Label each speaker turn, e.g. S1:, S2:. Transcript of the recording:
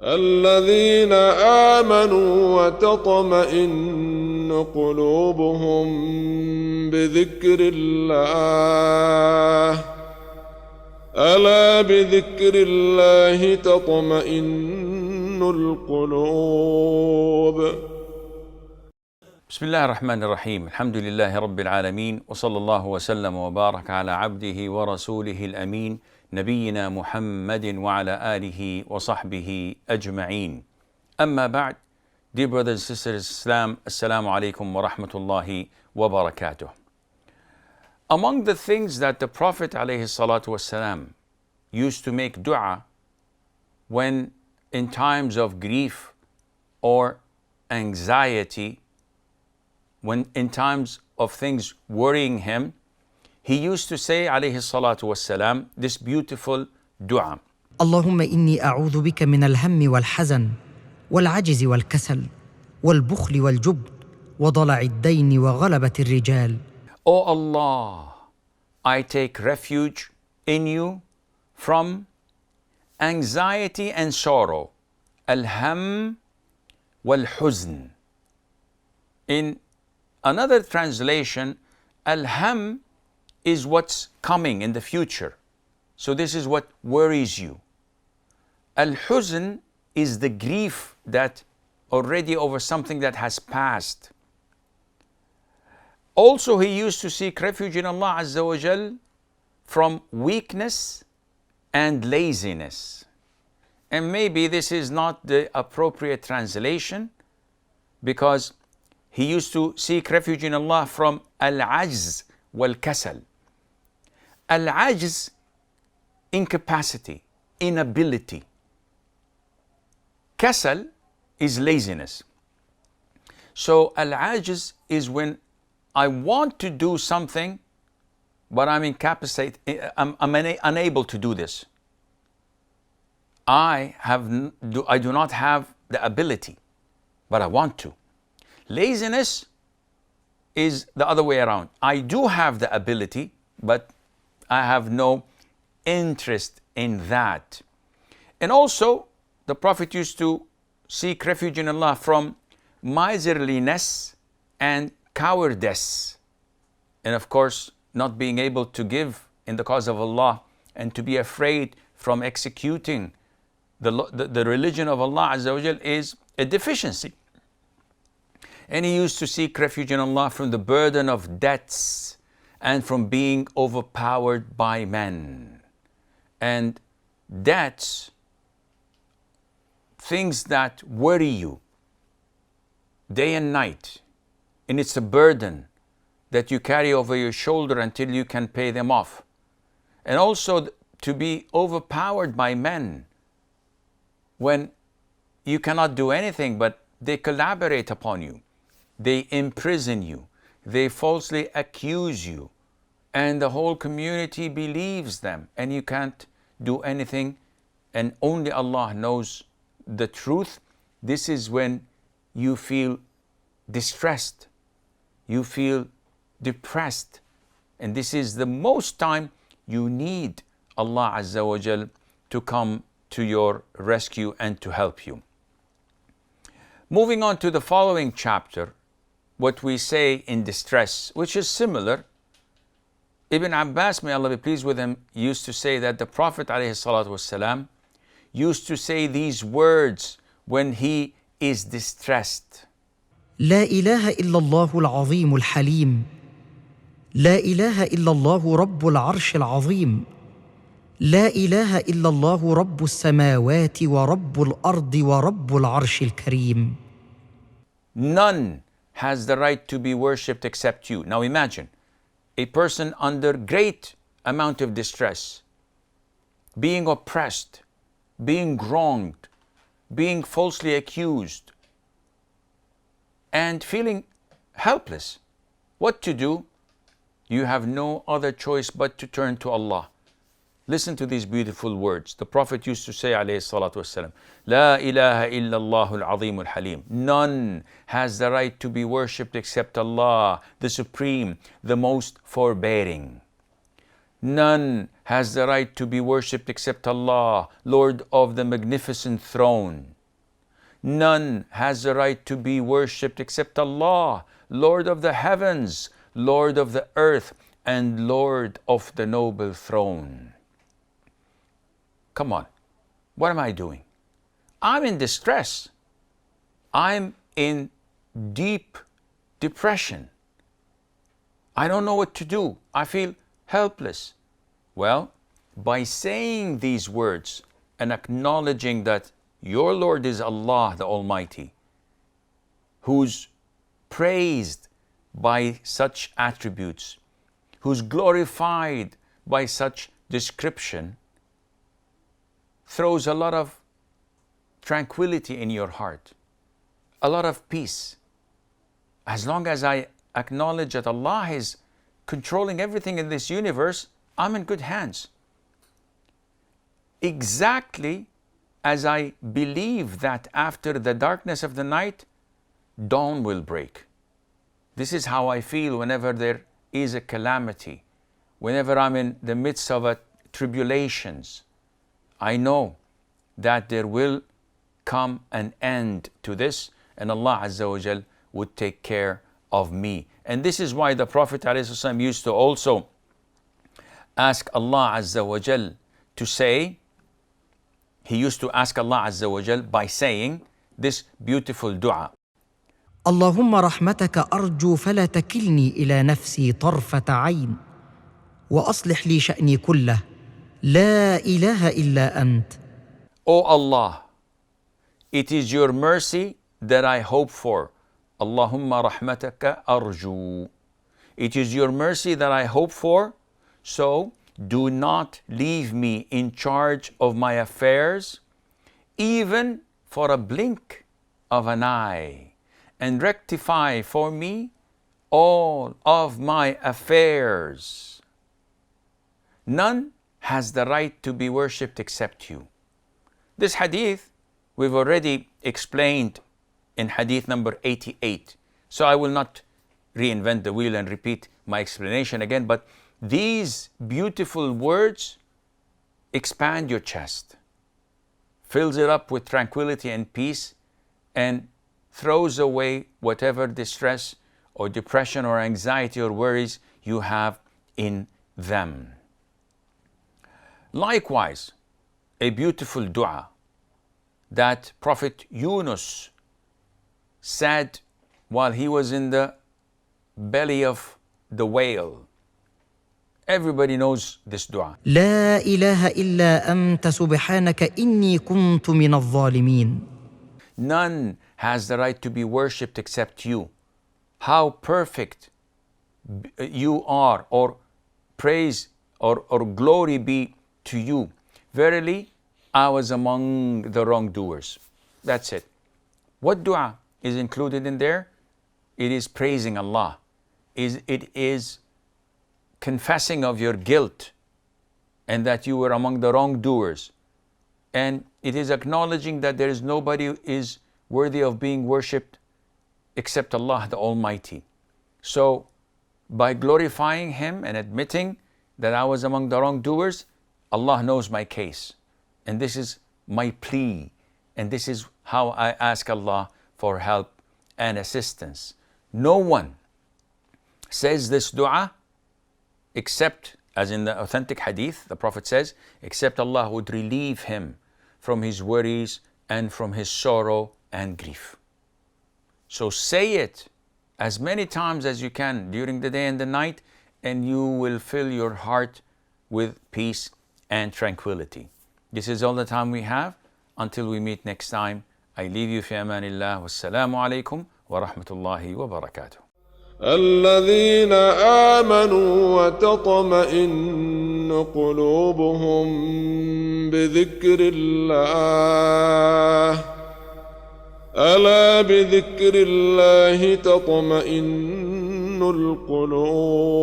S1: الذين آمنوا وتطمئن قلوبهم بذكر الله ألا بذكر الله تطمئن القلوب.
S2: بسم الله الرحمن الرحيم. الحمد لله رب العالمين، وصلى الله وسلم وبارك على عبده ورسوله الأمين نبينا محمد وعلى آله وصحبه أجمعين. أما بعد, dear brothers and sisters in Islam, Assalamu alaikum wa rahmatullahi wa barakatuh. Among the things that the Prophet alayhi salatu wasalam used to make dua when in times of grief or anxiety, when in times of things worrying him, he used to say alayhi salatu wassalam this beautiful dua.
S3: اللهم إني أعوذ بك من الهم والحزن والعجز والكسل والبخل والجبن وضلع الدين وغلبة الرجال.
S2: O Allah, I take refuge in you from anxiety and sorrow, al-ham wal-huzn. In another translation, al-ham is what's coming in the future. So this is what worries you. Al-huzn is the grief that already over something that has passed. Also, he used to seek refuge in Allah Azza wa Jal from weakness and laziness. And maybe this is not the appropriate translation, because he used to seek refuge in Allah from al-ajz wal-kasal. Al-ajz, incapacity, inability. Kasal is laziness. So al-ajz is when I want to do something, but I'm incapacitated, I'm unable to do this. I do not have the ability, but I want to. Laziness is the other way around. I do have the ability, but I have no interest in that. And also, the Prophet used to seek refuge in Allah from miserliness and cowardice. And of course, not being able to give in the cause of Allah and to be afraid from executing the religion of Allah Azza wa Jal is a deficiency. And he used to seek refuge in Allah from the burden of debts and from being overpowered by men. And debts, things that worry you day and night, and it's a burden that you carry over your shoulder until you can pay them off. And also to be overpowered by men when you cannot do anything, but they collaborate upon you. They imprison you, they falsely accuse you, and the whole community believes them, and you can't do anything, and only Allah knows the truth. This is when you feel distressed, you feel depressed, and this is the most time you need Allah Azza wa Jal to come to your rescue and to help you. Moving on to the following chapter, what we say in distress, which is similar. Ibn Abbas, may Allah be pleased with him, used to say that the Prophet ﷺ used to say these words when he is distressed.
S3: لا إله إلا الله العظيم الحليم لا إله إلا الله رب العرش العظيم لا إله إلا الله رب السماوات ورب الأرض ورب العرش الكريم.
S2: None has the right to be worshipped except you. Now imagine a person under great amount of distress, being oppressed, being wronged, being falsely accused, and feeling helpless. What to do? You have no other choice but to turn to Allah. Listen to these beautiful words. The Prophet used to say, alayhi salatu wasalam, La ilaha illallah al-azim al-halim. None has the right to be worshipped except Allah, the Supreme, the most forbearing. None has the right to be worshipped except Allah, Lord of the magnificent throne. None has the right to be worshipped except Allah, Lord of the heavens, Lord of the earth, and Lord of the noble throne. Come on, what am I doing? I'm in distress. I'm in deep depression. I don't know what to do. I feel helpless. Well, by saying these words and acknowledging that your Lord is Allah the Almighty, who's praised by such attributes, who's glorified by such description, throws a lot of tranquility in your heart, a lot of peace. As long as I acknowledge that Allah is controlling everything in this universe, I'm in good hands. Exactly as I believe that after the darkness of the night, dawn will break. This is how I feel whenever there is a calamity, whenever I'm in the midst of tribulations. I know that there will come an end to this, and Allah Azza wa Jal would take care of me. And this is why the Prophet ﷺ used to also ask Allah Azza wa Jal to say, he used to ask Allah Azza wa Jal by saying this beautiful dua.
S3: اللهم رحمتك أرجو فلا تكلني إلى نفسي طرفة عين وأصلح لي شأني كله لا إله إلا أنت.
S2: O Allah, it is your mercy that I hope for. Allahumma rahmataka arju. It is your mercy that I hope for, so do not leave me in charge of my affairs, even for a blink of an eye, and rectify for me all of my affairs. None has the right to be worshipped except you. This hadith we've already explained in hadith number 88. So I will not reinvent the wheel and repeat my explanation again, but these beautiful words expand your chest, fills it up with tranquility and peace, and throws away whatever distress or depression or anxiety or worries you have in them. Likewise, a beautiful dua that Prophet Yunus said while he was in the belly of the whale. Everybody knows this dua.
S3: لا إله إلا أنت سبحانك إني كنت من الظالمين.
S2: None has the right to be worshipped except you. How perfect you are, or praise or glory be to you. Verily, I was among the wrongdoers. That's it. What dua is included in there? It is praising Allah. It is confessing of your guilt and that you were among the wrongdoers. And it is acknowledging that there is nobody who is worthy of being worshipped except Allah the Almighty. So by glorifying Him and admitting that I was among the wrongdoers, Allah knows my case. And this is my plea. And this is how I ask Allah for help and assistance. No one says this dua except, as in the authentic hadith, the Prophet says, except Allah would relieve him from his worries and from his sorrow and grief. So say it as many times as you can during the day and the night, and you will fill your heart with peace and tranquility. This is all the time we have. Until we meet next time, I leave you fi amanillah. Wassalamu alaikum wa rahmatullahi wa barakatuh.
S1: الذين آمنوا وتطمئن قلوبهم بذكر الله ألا بذكر الله تطمئن القلوب